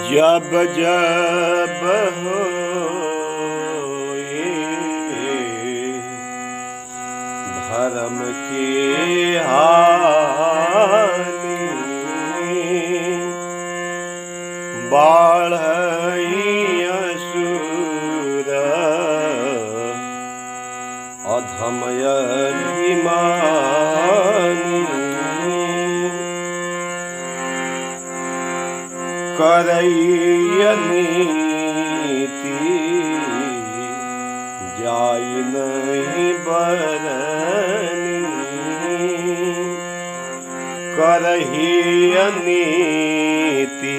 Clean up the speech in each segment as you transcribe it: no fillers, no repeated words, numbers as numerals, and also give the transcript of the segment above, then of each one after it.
जब जब होए धर्म की हानि, बाढ़ई असुर अधम अभिमानी, करई नीति जाय नहीं बरनी, करही नीति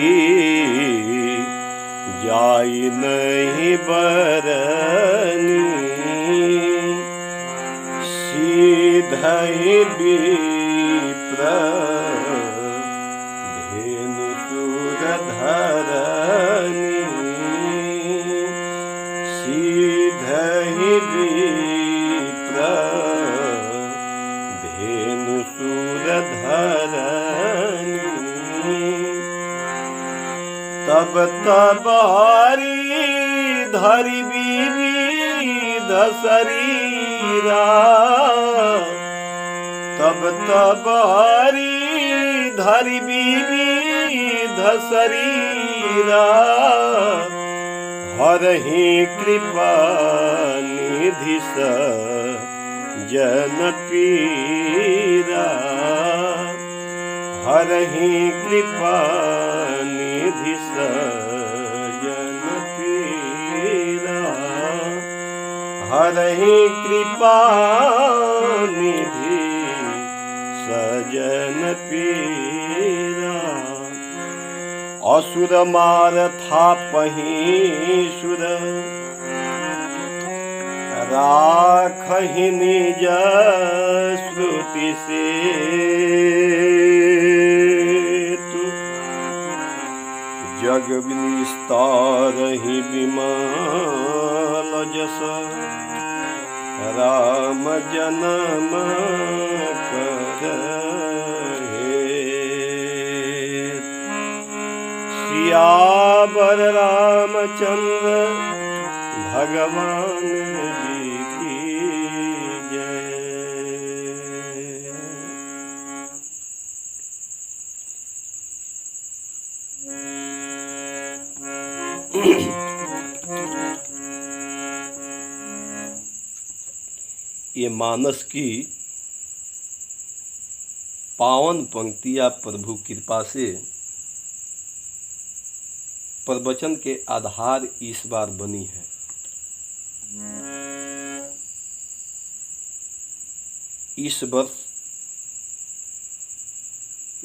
जाय नहीं बरनी, सीधहि विप्र धेनु सुर धरनी, सीधहि विप्र धेनु सुर धरनी, तब तब हरि धरि विविध शरीरा, तब तब हरि धरि विविध शरीरा, हरहि कृपा निधि सजन पीरा, हरहि कृपा निधि सजन पीरा, हरहि कृपा निधि सजन पीरा। असुर मार थापहि सुर, राखहि निज श्रुति से तु, जग विस्तारहि विमल जस, राम जन्म करहे। सियावर रामचंद्र भगवान जी की जय। ये मानस की पावन पंक्तियां प्रभु कृपा से प्रवचन के आधार इस बार बनी है। इस वर्ष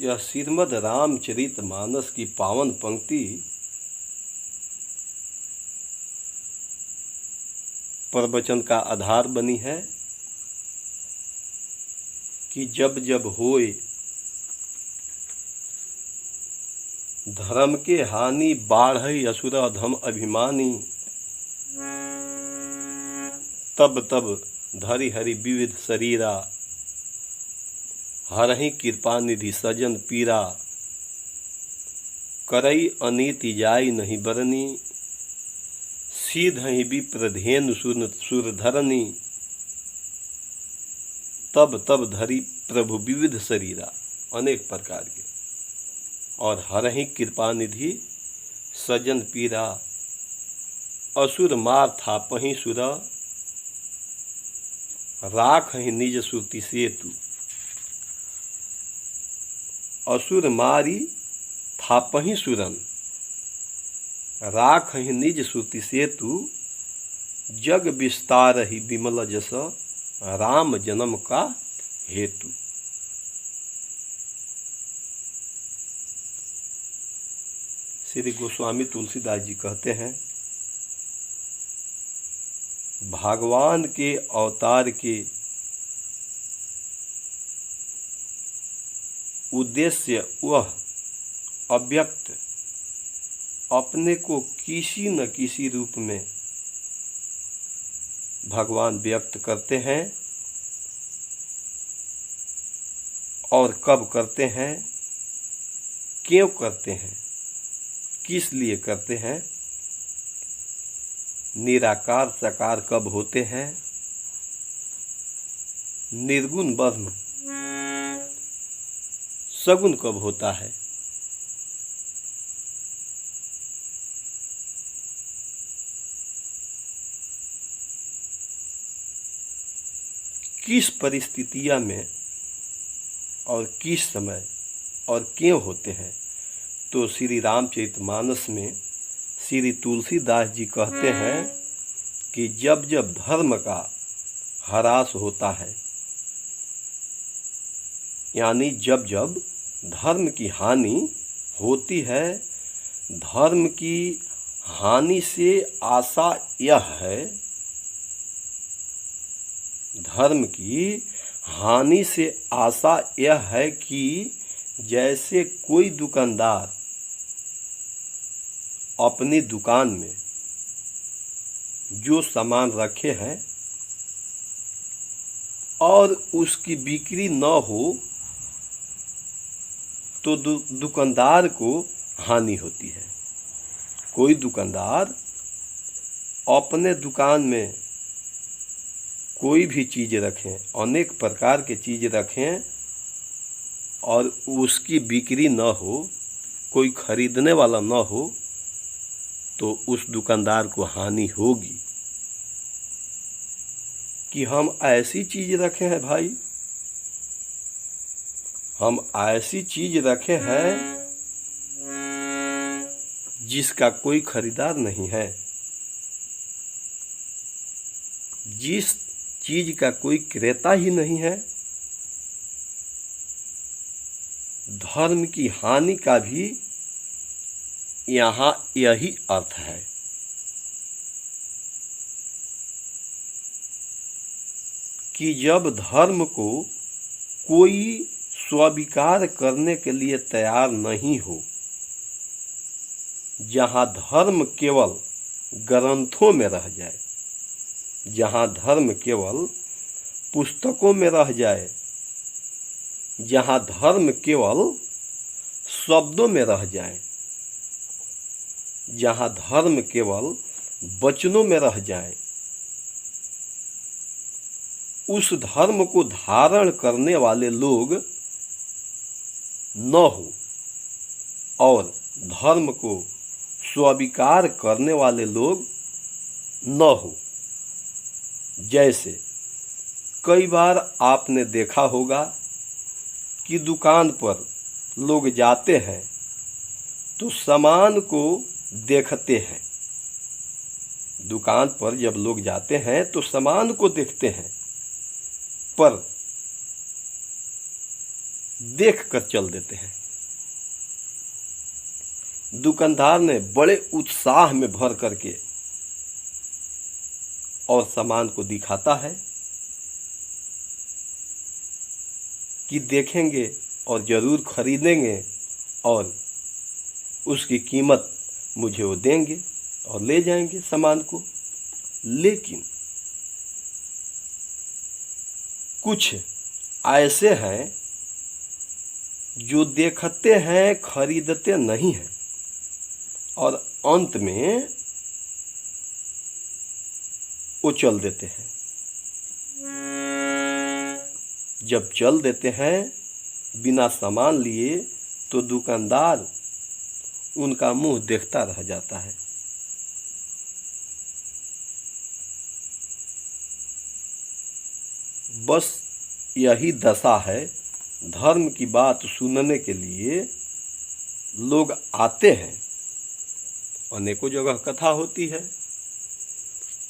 यह श्रीमद् रामचरित मानस की पावन पंक्ति प्रवचन का आधार बनी है कि जब जब होए धर्म के हानि, बाढ़ई असुर अधम अभिमानी, तब तब धरि हरि विविध शरीरा, हरहि कृपा निधि सजन पीरा, करई अनीति जाय नहीं बरनी, सीधहि विप्र धेनु सुर धरनी, तब तब धरि प्रभु विविध शरीरा, अनेक प्रकार के, और हरहि कृपा निधि सजन पीरा, असुर मार थापहि सुर, राखहि निज श्रुति सेतु। असुर मारी थापहि सुरन, राखहि निज श्रुति सेतु, जग विस्तारहि विमल जस, राम जन्म का हेतु। श्री गोस्वामी तुलसीदास जी कहते हैं, भगवान के अवतार के उद्देश्य वह अव्यक्त अपने को किसी न किसी रूप में भगवान व्यक्त करते हैं, और कब करते हैं, क्यों करते हैं, किस लिए करते हैं, निराकार साकार कब होते हैं, निर्गुण ब्रह्म सगुण कब होता है, किस परिस्थितियां में और किस समय और क्यों होते हैं। तो श्री रामचरितमानस में श्री तुलसीदास जी कहते हैं कि जब जब धर्म का ह्रास होता है, यानी जब जब धर्म की हानि होती है, धर्म की हानि से आशा यह है, धर्म की हानि से आशा यह है कि जैसे कोई दुकानदार अपनी दुकान में जो सामान रखे हैं और उसकी बिक्री न हो तो दुकानदार को हानि होती है। कोई दुकानदार अपने दुकान में कोई भी चीज़ रखें, अनेक प्रकार के चीज़ रखें और उसकी बिक्री न हो, कोई खरीदने वाला न हो, तो उस दुकानदार को हानि होगी। कि हम ऐसी चीज़ रखे हैं भाई, हम ऐसी चीज़ रखे हैं जिसका कोई खरीदार नहीं है, जिस चीज का कोई क्रेता ही नहीं है। धर्म की हानि का भी यहाँ यही अर्थ है। कि जब धर्म को कोई स्वीकार करने के लिए तैयार नहीं हो, जहाँ धर्म केवल ग्रंथों में रह जाए, जहाँ धर्म केवल पुस्तकों में रह जाए, जहाँ धर्म केवल शब्दों में रह जाए, जहाँ धर्म केवल वचनों में रह जाए, उस धर्म को धारण करने वाले लोग न हो और धर्म को स्वीकार करने वाले लोग न हो। जैसे कई बार आपने देखा होगा कि दुकान पर लोग जाते हैं तो सामान को देखते हैं। दुकान पर जब लोग जाते हैं तो सामान को देखते हैं, पर देख कर चल देते हैं। दुकानदार ने बड़े उत्साह में भर करके और सामान को दिखाता है कि देखेंगे और ज़रूर खरीदेंगे और उसकी कीमत मुझे वो देंगे और ले जाएंगे सामान को। लेकिन कुछ ऐसे हैं जो देखते हैं, खरीदते नहीं हैं और अंत में वो चल देते हैं। जब चल देते हैं बिना सामान लिए तो दुकानदार उनका मुंह देखता रह जाता है। बस यही दशा है। धर्म की बात सुनने के लिए लोग आते हैं, अनेकों जगह कथा होती है,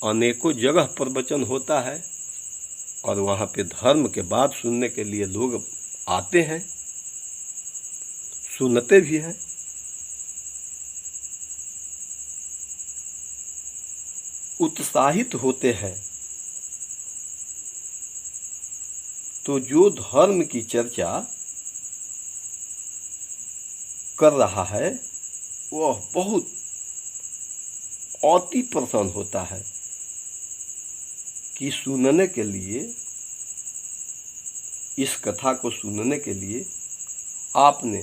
अनेकों जगह प्रवचन होता है और वहाँ पे धर्म के बात सुनने के लिए लोग आते हैं, सुनते भी हैं। उत्साहित होते हैं। तो जो धर्म की चर्चा कर रहा है वह बहुत अति प्रसन्न होता है कि सुनने के लिए, इस कथा को सुनने के लिए आपने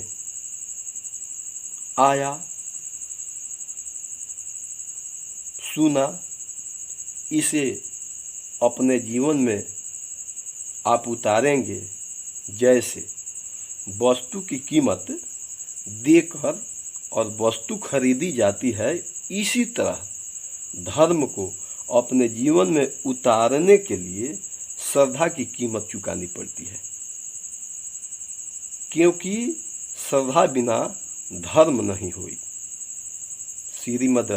आया, सुना, इसे अपने जीवन में आप उतारेंगे। जैसे वस्तु की कीमत देकर और वस्तु खरीदी जाती है, इसी तरह धर्म को अपने जीवन में उतारने के लिए श्रद्धा की कीमत चुकानी पड़ती है, क्योंकि श्रद्धा बिना धर्म नहीं हुई। श्रीमद्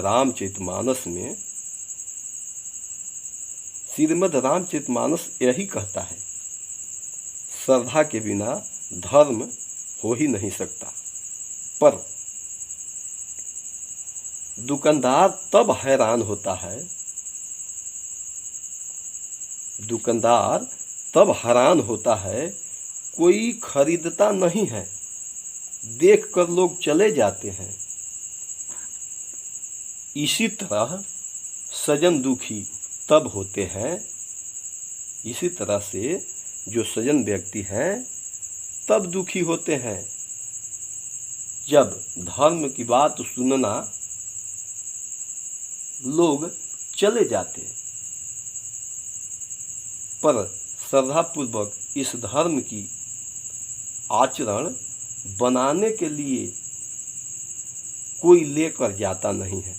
रामचरितमानस यही कहता है, श्रद्धा के बिना धर्म हो ही नहीं सकता। पर दुकानदार तब हैरान होता है, कोई खरीदता नहीं है, देखकर लोग चले जाते हैं। इसी तरह सजन दुखी तब होते हैं, इसी तरह से जो सजन व्यक्ति हैं तब दुखी होते हैं, जब धर्म की बात सुनना लोग चले जाते हैं। पर श्रद्धापूर्वक इस धर्म की आचरण बनाने के लिए कोई लेकर जाता नहीं है,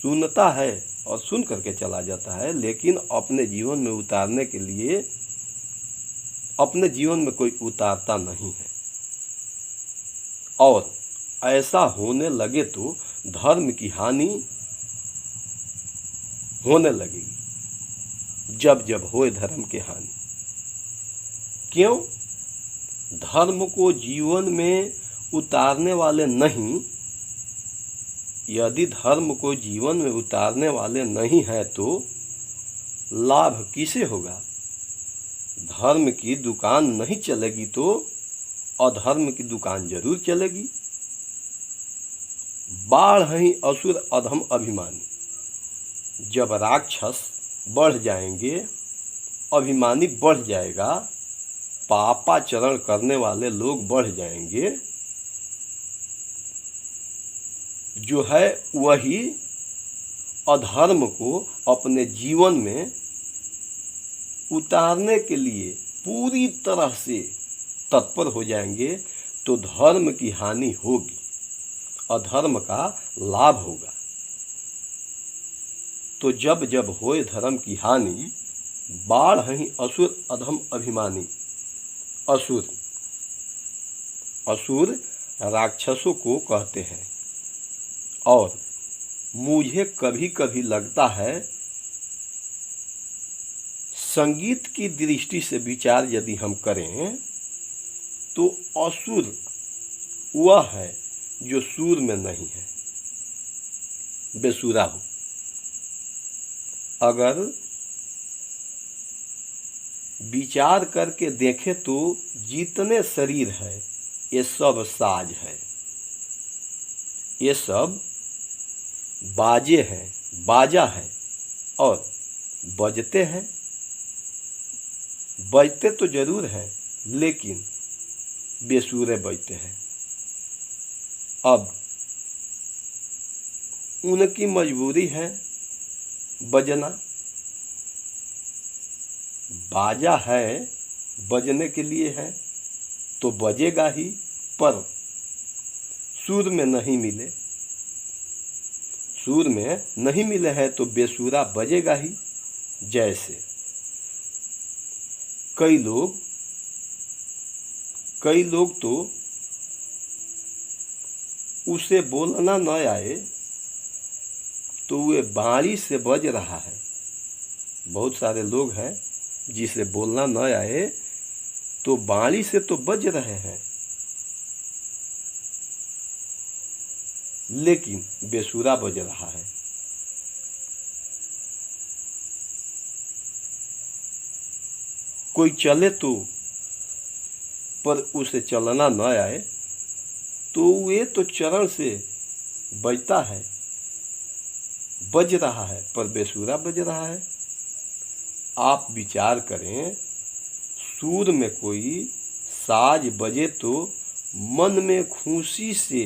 सुनता है और सुन करके चला जाता है, लेकिन अपने जीवन में उतारने के लिए अपने जीवन में कोई उतारता नहीं है। और ऐसा होने लगे तो धर्म की हानि होने लगेगी। जब जब होए धर्म की हानि, क्यों? धर्म को जीवन में उतारने वाले नहीं, यदि धर्म को जीवन में उतारने वाले नहीं हैं तो लाभ किसे होगा? धर्म की दुकान नहीं चलेगी तो अधर्म की दुकान जरूर चलेगी। बाढ़ ही असुर अधम अभिमानी, जब राक्षस बढ़ जाएंगे, अभिमानी बढ़ जाएगा, पापाचरण करने वाले लोग बढ़ जाएंगे, जो है वही अधर्म को अपने जीवन में उतारने के लिए पूरी तरह से तत्पर हो जाएंगे, तो धर्म की हानि होगी, अधर्म का लाभ होगा। तो जब जब होए धर्म की हानि, बाढ़ ही असुर अधम अभिमानी। असुर राक्षसों को कहते हैं। और मुझे कभी कभी लगता है, संगीत की दृष्टि से विचार यदि हम करें तो असुर वह है जो सुर में नहीं है, बेसुरा हो। अगर विचार करके देखें तो जितने शरीर है ये सब साज है, ये सब बाजे हैं, बाजा है, और बजते हैं। बजते तो जरूर हैं, लेकिन बेसुरे बजते हैं। अब उनकी मजबूरी है बजना, बाजा है बजने के लिए है तो बजेगा ही, पर सुर में नहीं मिले हैं तो बेसुरा बजेगा ही। जैसे कई लोग तो उसे बोलना न आए तो वे बाणी से बज रहा है। बहुत सारे लोग हैं जिसे बोलना न आए तो बाणी से तो बज रहे हैं, लेकिन बेसुरा बज रहा है। कोई चले तो पर उसे चलना न आए तो वे तो चरण से बजता है, बज रहा है, पर बेसुरा बज रहा है। आप विचार करें, सुर में कोई साज बजे तो मन में खुशी से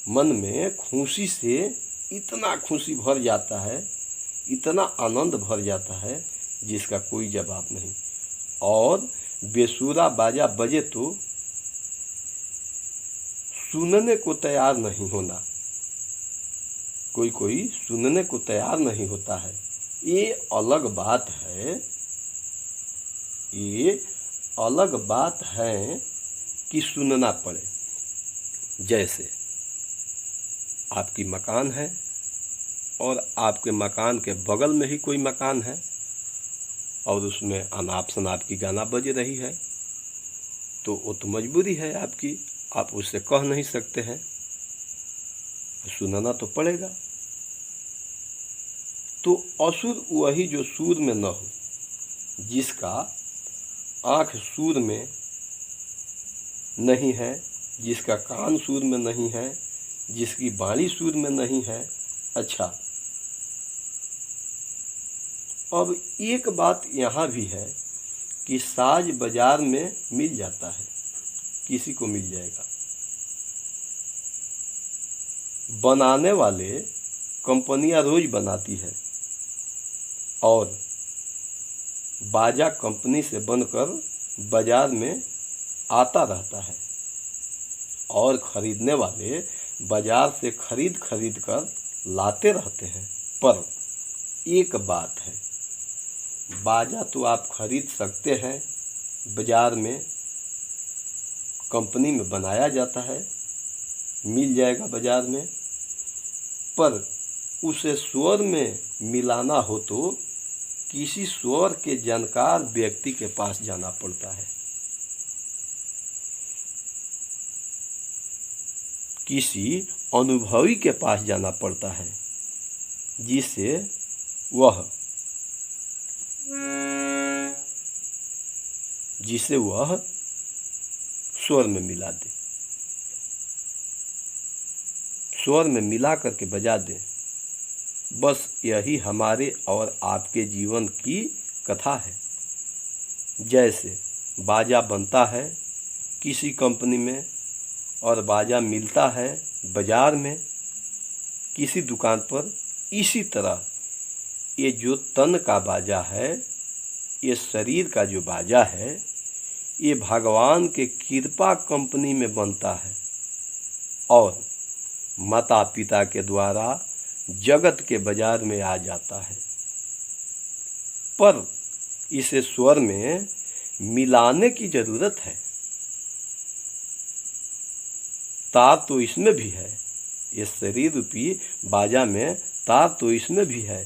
मन में खुशी से इतना खुशी भर जाता है, इतना आनंद भर जाता है जिसका कोई जवाब नहीं। और बेसुरा बाजा बजे तो सुनने को तैयार नहीं होना, कोई कोई सुनने को तैयार नहीं होता है। ये अलग बात है, ये अलग बात है कि सुनना पड़े। जैसे आपकी मकान है और आपके मकान के बगल में ही कोई मकान है और उसमें अनाप शनाप की गाना बज रही है, तो वो तो मजबूरी है आपकी, आप उससे कह नहीं सकते हैं, सुनना तो पड़ेगा। तो असुर वही जो सूर में न हो, जिसका आँख सूर में नहीं है, जिसका कान सूर में नहीं है, जिसकी वाणी सूर में नहीं है। अच्छा, अब एक बात यहाँ भी है कि साज बाजार में मिल जाता है, किसी को मिल जाएगा। बनाने वाले कंपनियां रोज बनाती है और बाजा कंपनी से बनकर बाजार में आता रहता है और खरीदने वाले बाजार से खरीद कर लाते रहते हैं। पर एक बात है, बाजा तो आप खरीद सकते हैं, बाजार में कंपनी में बनाया जाता है, मिल जाएगा बाजार में, पर उसे स्वर में मिलाना हो तो किसी स्वर के जानकार व्यक्ति के पास जाना पड़ता है, किसी अनुभवी के पास जाना पड़ता है, जिससे वह स्वर में मिला दे, स्वर में मिला करके बजा दे। बस यही हमारे और आपके जीवन की कथा है। जैसे बाजा बनता है किसी कंपनी में और बाजा मिलता है बाजार में किसी दुकान पर, इसी तरह ये जो तन का बाजा है, ये शरीर का जो बाजा है, ये भगवान के कृपा कंपनी में बनता है और माता पिता के द्वारा जगत के बाजार में आ जाता है। पर इसे स्वर में मिलाने की जरूरत है। तार तो इसमें भी है, ये शरीर रूपी बाजा में तार तो इसमें भी है,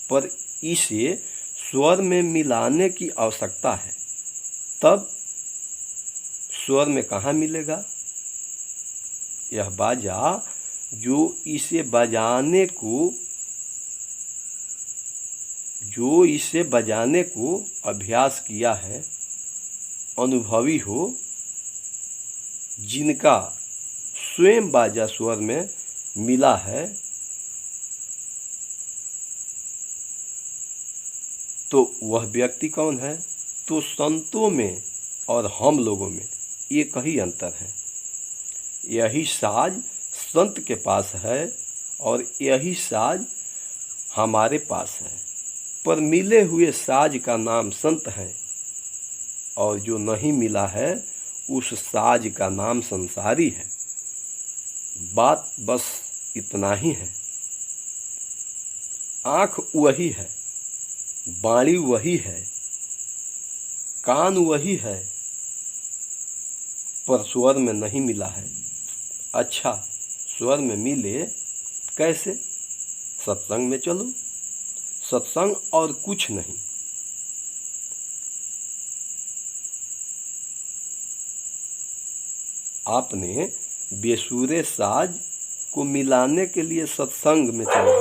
पर इसे स्वर में मिलाने की आवश्यकता है। तब स्वर में कहाँ मिलेगा? यह बाजा जो इसे बजाने को अभ्यास किया है, अनुभवी हो, जिनका स्वयं बाजा स्वर में मिला है, तो वह व्यक्ति कौन है? तो संतों में और हम लोगों में एक ही अंतर है। यही साज संत के पास है और यही साज हमारे पास है, पर मिले हुए साज का नाम संत है और जो नहीं मिला है उस साज का नाम संसारी है। बात बस इतना ही है। आँख वही है, वाणी वही है, कान वही है, पर स्वर में नहीं मिला है। अच्छा, स्वर में मिले कैसे? सत्संग में चलो, सत्संग और कुछ नहीं। आपने बेसुरे साज को मिलाने के लिए सत्संग में चलो,